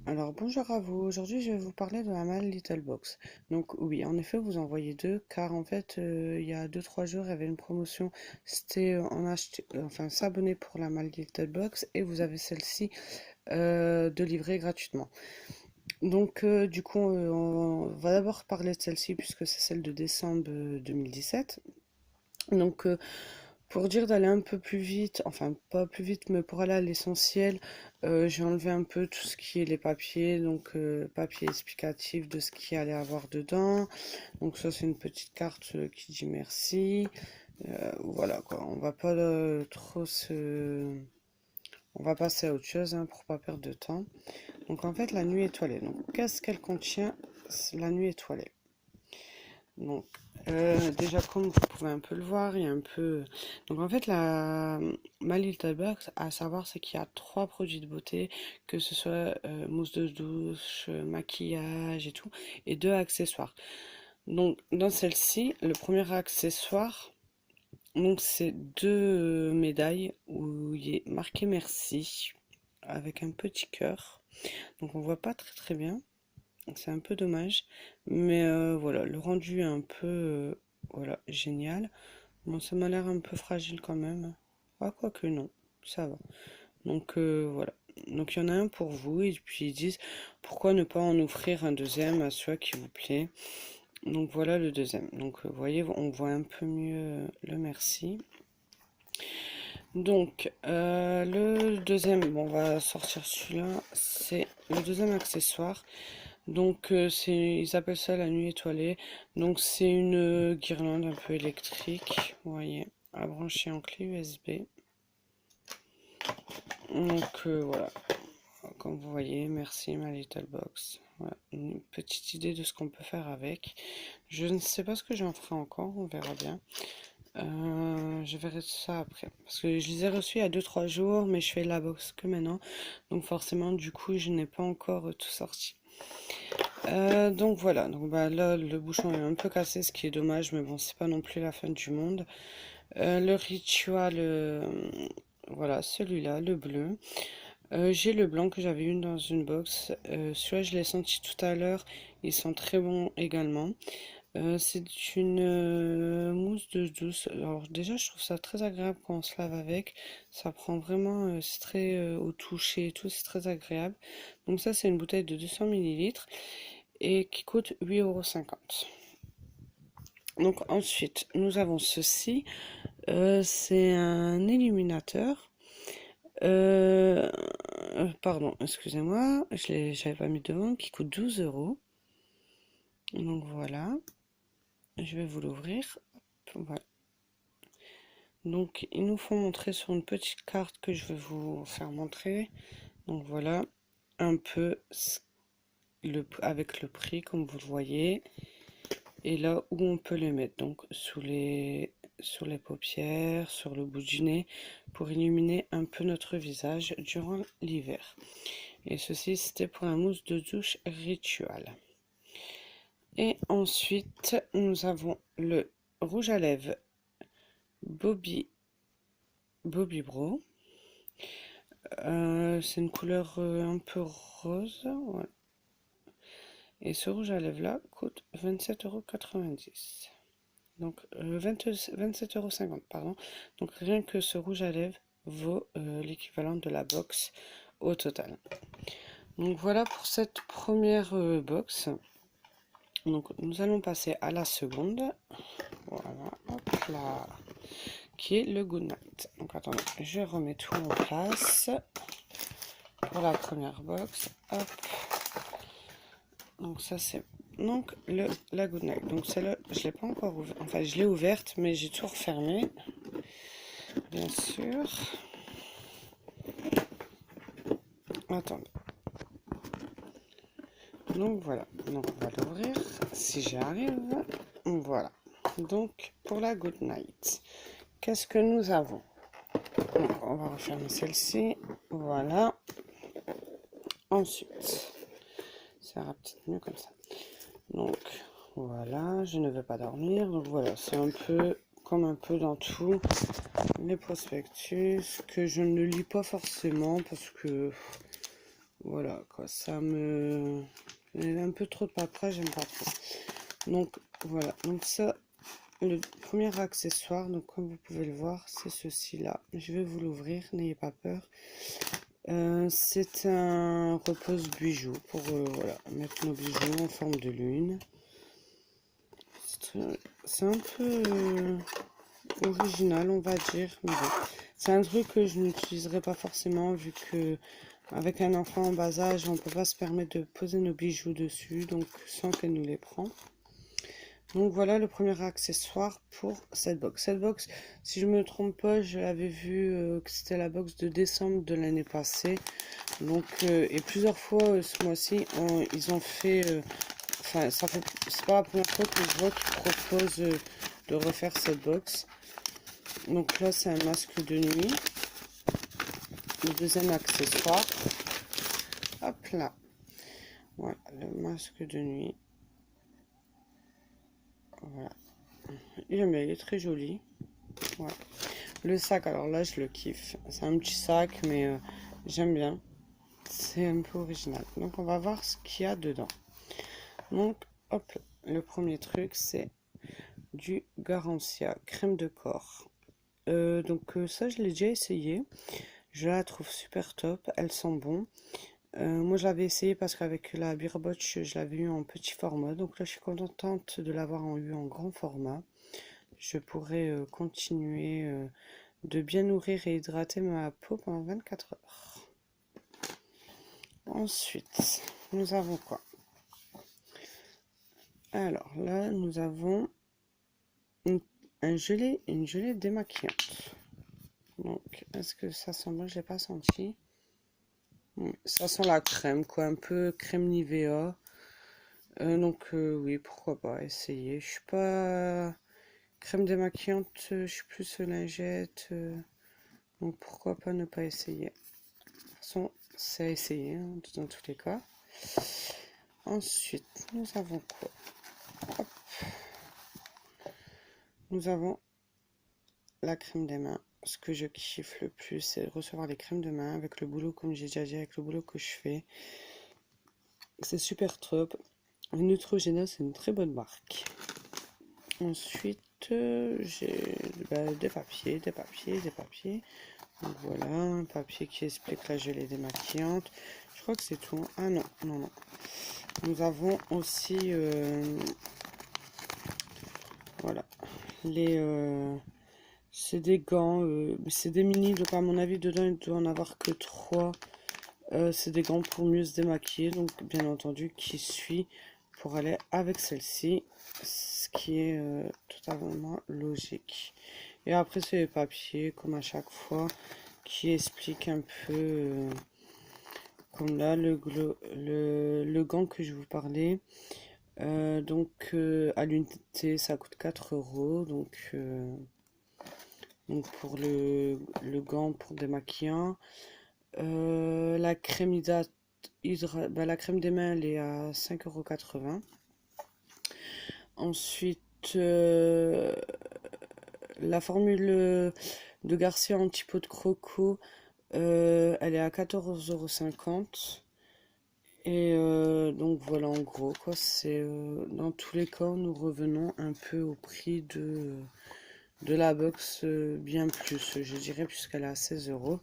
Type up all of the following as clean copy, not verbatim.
Alors bonjour à vous, aujourd'hui je vais vous parler de la malle Little Box. Donc oui, en effet vous en voyez deux, car en fait il y a 2 3 jours il y avait une promotion, c'était enfin s'abonner pour la malle Little Box et vous avez celle-ci de livrer gratuitement. Donc du coup on va d'abord parler de celle-ci puisque c'est celle de décembre 2017. Donc pour dire d'aller un peu plus vite, enfin pas plus vite, mais pour aller à l'essentiel, j'ai enlevé un peu tout ce qui est les papiers, donc papier explicatif de ce qu'il allait avoir dedans. Donc ça c'est une petite carte qui dit merci. Voilà quoi, on va pas trop se... On va passer à autre chose hein, pour pas perdre de temps. Donc en fait la nuit étoilée. Donc qu'est-ce qu'elle contient la nuit étoilée? Donc, déjà, comme vous pouvez un peu le voir, il y a un peu... Donc, en fait, ma Little Box, à savoir, c'est qu'il y a 3 produits de beauté, que ce soit mousse de douche, maquillage et tout, et 2 accessoires. Donc, dans celle-ci, le premier accessoire, donc c'est 2 médailles où il est marqué merci, avec un petit cœur. Donc, on voit pas très très bien. C'est un peu dommage, mais voilà, le rendu est un peu voilà, génial. Bon, ça m'a l'air un peu fragile quand même. Ah, quoique non, ça va. Donc voilà. Donc il y en a un pour vous, et puis ils disent pourquoi ne pas en offrir un deuxième à celui qui vous plaît. Donc voilà le deuxième. Donc vous voyez, on voit un peu mieux le merci. Donc le deuxième, bon, on va sortir celui-là, c'est le deuxième accessoire. Donc ils appellent ça la nuit étoilée. Donc c'est une guirlande un peu électrique, vous voyez, à brancher en clé USB. Donc voilà, comme vous voyez, merci ma little box. Voilà, une petite idée de ce qu'on peut faire avec. Je ne sais pas ce que j'en ferai encore, on verra bien. Je verrai ça après. Parce que je les ai reçus il y a 2 3 jours, mais je fais la box que maintenant. Donc forcément, du coup, je n'ai pas encore tout sorti. Donc voilà, donc bah là le bouchon est un peu cassé, ce qui est dommage, mais bon, c'est pas non plus la fin du monde. Le ritual, voilà, celui-là, le bleu. J'ai le blanc que j'avais eu dans une box. Celui-là, je l'ai senti tout à l'heure, ils sont très bons également. C'est une mousse de douce. Alors déjà, je trouve ça très agréable quand on se lave avec. Ça prend vraiment, c'est très au toucher et tout, c'est très agréable. Donc ça, c'est une bouteille de 200 millilitres et qui coûte 8,50 €. Donc ensuite, nous avons ceci. C'est un illuminateur. Euh, Pardon, excusez-moi, j'avais pas mis devant, qui coûte 12 €. Donc voilà, je vais vous l'ouvrir. Voilà. Donc, ils nous font montrer sur une petite carte que je vais vous faire montrer. Donc voilà, un peu avec le prix, comme vous le voyez. Et là où on peut les mettre, donc sur les paupières, sur le bout du nez, pour illuminer un peu notre visage durant l'hiver. Et ceci, c'était pour un mousse de douche ritual. Et ensuite, nous avons le rouge à lèvres Bobbi Bro. C'est une couleur un peu rose. Ouais. Et ce rouge à lèvres là coûte 27,90 €. Donc 27,50 €, pardon. Donc rien que ce rouge à lèvres vaut l'équivalent de la box au total. Donc voilà pour cette première box. Donc nous allons passer à la seconde. Voilà, hop là. Qui est le Good Night. Donc attendez, je remets tout en place. Pour la première box. Hop. Donc ça c'est donc la Good Night. Donc celle-là, je l'ai pas encore ouverte. Enfin, je l'ai ouverte, mais j'ai tout refermé. Bien sûr. Attendez. Donc voilà. Donc on va l'ouvrir si j'y arrive. Voilà. Donc pour la Good Night, qu'est-ce que nous avons? Donc, on va refermer celle-ci. Voilà. Ensuite, ça ira peut-être mieux comme ça. Donc voilà, je ne vais pas dormir. Donc voilà, c'est un peu comme un peu dans tous les prospectus que je ne lis pas forcément parce que Voilà, quoi, ça me... un peu trop de paperasse, j'aime pas trop. Donc, voilà. Donc ça, le premier accessoire, donc comme vous pouvez le voir, c'est ceci-là. Je vais vous l'ouvrir, n'ayez pas peur. C'est un repose-bijoux pour voilà, mettre nos bijoux en forme de lune. C'est un peu original, on va dire, mais bon. C'est un truc que je n'utiliserai pas forcément vu que avec un enfant en bas âge, on peut pas se permettre de poser nos bijoux dessus, donc sans qu'elle nous les prend. Donc voilà le premier accessoire pour cette box. Cette box, si je me trompe pas, je l'avais vu que c'était la box de décembre de l'année passée. Donc et plusieurs fois ce mois-ci, ils ont fait, enfin ça fait, c'est pas la première fois que je vois qu'ils proposent de refaire cette box. Donc là c'est un masque de nuit. Le deuxième accessoire, hop là, voilà le masque de nuit. Voilà, il est très joli. Voilà. Le sac, alors là je le kiffe. C'est un petit sac, mais j'aime bien. C'est un peu original. Donc on va voir ce qu'il y a dedans. Donc hop, le premier truc c'est du Garancia crème de corps. Ça je l'ai déjà essayé. Je la trouve super top. Elle sent bon. Moi je l'avais essayé parce qu'avec la Birboche je l'avais eu en petit format. Donc là je suis contente de l'avoir eu en grand format. Je pourrais continuer de bien nourrir et hydrater ma peau pendant 24 heures. Ensuite, nous avons quoi? Alors là, nous avons une gelée démaquillante. Donc, est-ce que ça sent bon? Je l'ai pas senti. Ça sent la crème, quoi, un peu crème Nivea. Oui, pourquoi pas essayer. Je suis pas crème démaquillante, je suis plus lingette. Donc pourquoi pas ne pas essayer. De toute façon, c'est à essayer hein, dans tous les cas. Ensuite, nous avons quoi? Hop. Nous avons la crème des mains. Ce que je kiffe le plus, c'est recevoir des crèmes de main avec le boulot, comme j'ai déjà dit, avec le boulot que je fais. C'est super top. Neutrogena, c'est une très bonne marque. Ensuite, j'ai des papiers. Donc voilà, un papier qui explique la gelée démaquillante. Je crois que c'est tout. Ah non. Nous avons aussi, voilà, c'est des gants, c'est des mini, donc à mon avis, dedans, il doit en avoir que 3. C'est des gants pour mieux se démaquiller, donc bien entendu, qui suit pour aller avec celle-ci, ce qui est totalement logique. Et après, c'est les papiers, comme à chaque fois, qui expliquent un peu, comme là, le gant que je vous parlais. À l'unité, ça coûte 4 euros, donc pour le gant pour démaquillant. La crème la crème des mains elle est à 5,80 €. Ensuite la formule de Garcia anti-peau de croco, elle est à 14,50 €. Et donc voilà en gros quoi, c'est dans tous les cas nous revenons un peu au prix de la box, bien plus je dirais, puisqu'elle est à 16 €.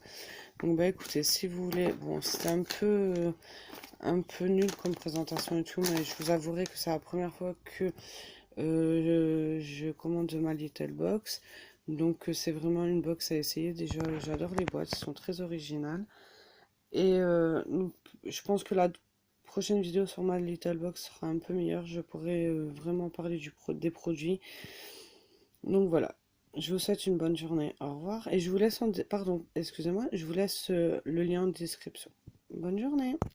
Donc bah écoutez, si vous voulez, bon c'était un peu nul comme présentation et tout, mais je vous avouerai que c'est la première fois que je commande ma Little Box. Donc c'est vraiment une box à essayer. Déjà j'adore les boîtes, elles sont très originales. Et je pense que la prochaine vidéo sur ma Little Box sera un peu meilleure. Je pourrai vraiment parler des produits. Donc voilà. Je vous souhaite une bonne journée. Au revoir. Et je vous laisse pardon, excusez-moi, je vous laisse le lien en description. Bonne journée.